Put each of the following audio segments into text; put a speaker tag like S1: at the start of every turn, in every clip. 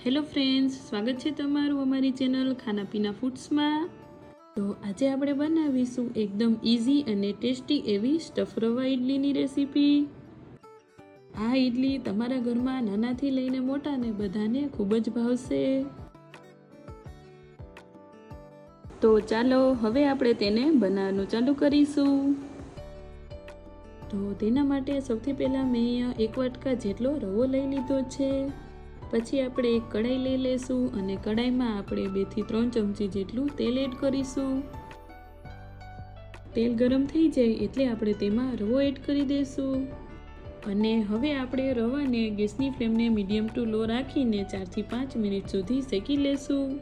S1: Hello friends, સ્વાગત છે તમારું અમારી ચેનલ ખાના પીના ફૂડ્સમાં। તો આજે આપણે બનાવીશું એકદમ ઇઝી અને ટેસ્ટી એવી સ્ટફ રવા ઇડલીની રેસીપી। આ ઇડલી તમારા ઘરમાં નાનાથી લઈને મોટાને બધાને ખૂબ જ ભાવશે। તો ચાલો હવે આપણે તેને બનાવવાનું ચાલુ કરીશું। તો તેના માટે સૌથી પહેલાં મેં અહીંયા 1 વાટકા જેટલો રવો લઈ લીધો છે। પછી આપણે એક કઢાઈ લઈ લેશું અને કઢાઈમાં આપણે 2 થી 3 ચમચી જેટલું તેલ એડ કરીશું। તેલ ગરમ થઈ જાય એટલે આપણે તેમાં રવો એડ કરી દઈશું અને હવે આપણે રવાને ગેસની ફ્લેમને મીડિયમ ટુ લો રાખીને 4 થી 5 મિનિટ સુધી શેકી લેશું।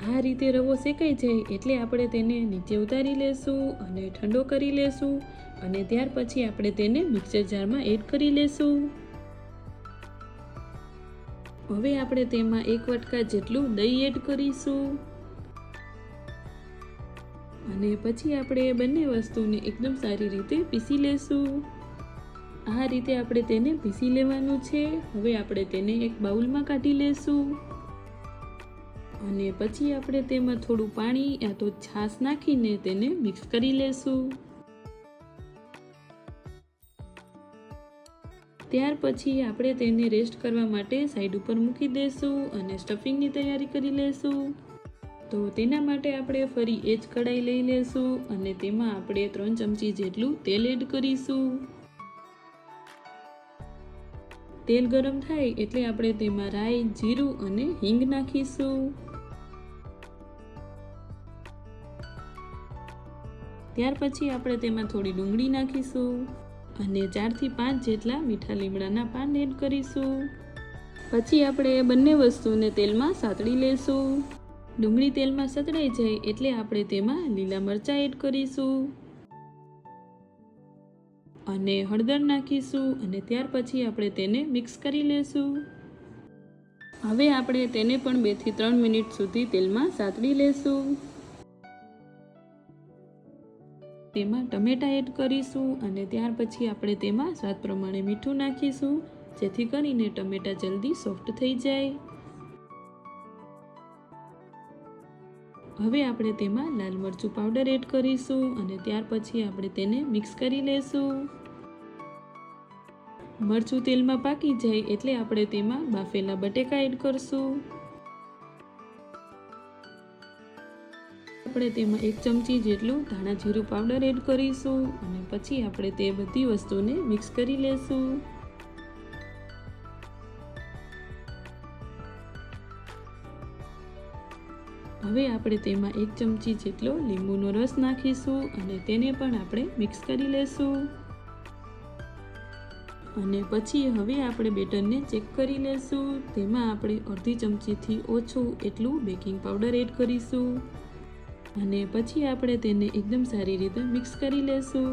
S1: આ રીતે રવો શેકાઈ જાય એટલે આપણે તેને નીચે ઉતારી લેશું અને ઠંડો કરી લેશું અને ત્યાર પછી આપણે તેને મિક્સર જારમાં એડ કરી લેશું। હવે આપણે તેમાં 1 વાટકા જેટલું દહીં એડ કરીશું અને પછી આપણે બંને વસ્તુને એકદમ સારી રીતે પીસી લેશું। આ રીતે આપણે તેને પીસી લેવાનું છે। હવે આપણે તેને એક બાઉલમાં કાઢી લેશું અને પછી આપણે તેમાં થોડું પાણી યા તો છાશ નાખીને તેને મિક્સ કરી લેશું। ત્યાર પછી આપણે તેને રેસ્ટ કરવા માટે સાઈડ ઉપર મૂકી દઈશું અને સ્ટફિંગની તૈયારી કરી લેશું। તો તેના માટે આપણે ફરી એ જ કઢાઈ લઈ લેશું અને તેમાં આપણે 3 ચમચી જેટલું તેલ એડ કરીશું। તેલ ગરમ થાય એટલે આપણે તેમાં રાઈ, જીરું અને હિંગ નાખીશું। ત્યાર પછી આપણે તેમાં થોડી ડુંગળી નાખીશું અને 4 થી 5 જેટલા મીઠા લીમડાના પાન એડ કરીશું। પછી આપણે બંને વસ્તુને તેલમાં સાતળી લેશું। ડુંગળી તેલમાં સતળાઈ જાય એટલે આપણે તેમાં લીલા મરચાં એડ કરીશું અને હળદર નાખીશું અને ત્યાર પછી આપણે તેને મિક્સ કરી લેશું। હવે આપણે તેને પણ 2 થી 3 મિનિટ સુધી તેલમાં સાતળી લેશું। તેમાં ટમેટા એડ કરીશું અને ત્યાર પછી આપણે તેમાં સ્વાદ પ્રમાણે મીઠું નાખીશું જેથી કરીને ટમેટા જલ્દી સોફ્ટ થઈ જાય। હવે આપણે તેમાં લાલ મરચું પાવડર એડ કરીશું અને ત્યાર પછી આપણે તેને મિક્સ કરી લેશું। મરચું તેલમાં પાકી જાય એટલે આપણે તેમાં બાફેલા બટેકા એડ કરશું। આપણે તેમાં 1 ચમચી જેટલું ધાણા જીરું પાવડર એડ કરીશું અને પછી આપણે તે બધી વસ્તુને મિક્સ કરી લેશું। હવે આપણે તેમાં 1 ચમચી જેટલો લીંબુનો રસ નાખીશું અને તેને પણ આપણે મિક્સ કરી લેશું અને પછી હવે આપણે બેટરને ચેક કરી લેશું। તેમાં આપણે અડધી ચમચીથી ઓછું એટલું બેકિંગ પાવડર એડ કરીશું અને પછી આપણે તેને એકદમ સારી રીતે મિક્સ કરી લેશું।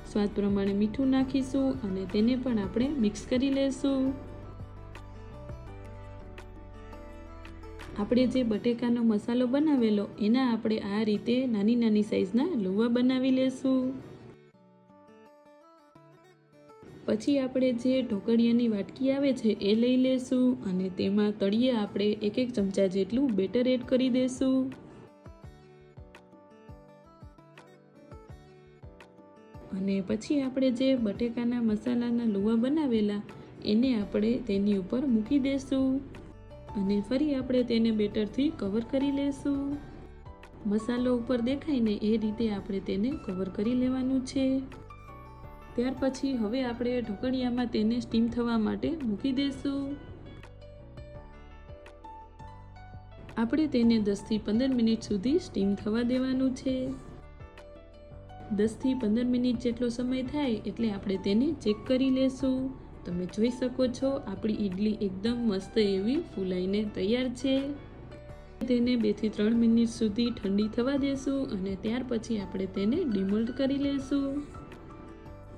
S1: સ્વાદ પ્રમાણે મીઠું નાખીશું અને તેને પણ આપણે મિક્સ કરી લેશું। આપણે જે બટેકાનો મસાલો બનાવેલો એના આપણે આ રીતે નાની નાની સાઈઝના લુવા બનાવી લેશું। પછી આપણે જે ઢોકળિયાની વાટકી આવે છે એ લઈ લેશું અને તેમાં તળિયે આપણે 1 ચમચા જેટલું બેટર એડ કરી દેશું અને પછી આપણે જે બટેકાના મસાલાના લુવા બનાવેલા એને આપણે તેની ઉપર મૂકી દેશું અને ફરી આપણે તેને બેટરથી કવર કરી લેશું। મસાલો ઉપર દેખાય ને એ રીતે આપણે તેને કવર કરી લેવાનું છે। ત્યાર પછી હવે આપણે ઢોકળિયામાં તેને સ્ટીમ થવા માટે મૂકી દઈશું। આપણે તેને 10 થી 15 મિનિટ સુધી સ્ટીમ થવા દેવાનું છે। 10 થી 15 મિનિટ જેટલો સમય થાય એટલે આપણે તેને ચેક કરી લેશું। તમે જોઈ શકો છો આપણી ઈડલી એકદમ મસ્ત એવી ફૂલાઈને તૈયાર છે। તેને 2 થી 3 મિનિટ સુધી ઠંડી થવા દેશું અને ત્યાર પછી આપણે તેને ડિમોલ્ડ કરી લેશું।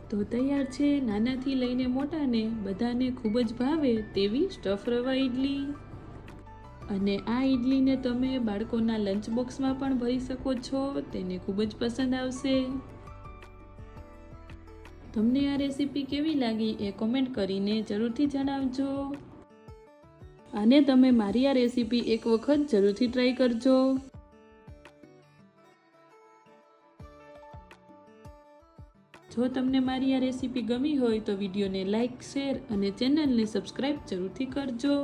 S1: તો તૈયાર છે નાનાથી લઈને મોટાને બધાને ખૂબ જ ભાવે તેવી સ્ટફ રવા ઇડલી। અને આ ઇડલીને તમે બાળકોના લંચ બોક્સમાં પણ ભરી શકો છો, તેને ખૂબ જ પસંદ આવશે। તમને આ રેસીપી કેવી લાગી એ કોમેન્ટ કરીને જરૂરથી જણાવજો. અને તમે મારી આ રેસીપી એક વખત જરૂરથી ટ્રાય કરજો. જો તમને મારી આ રેસીપી ગમી હોય તો વિડીયોને લાઈક, શેર અને ચેનલને સબસ્ક્રાઈબ જરૂરથી કરજો.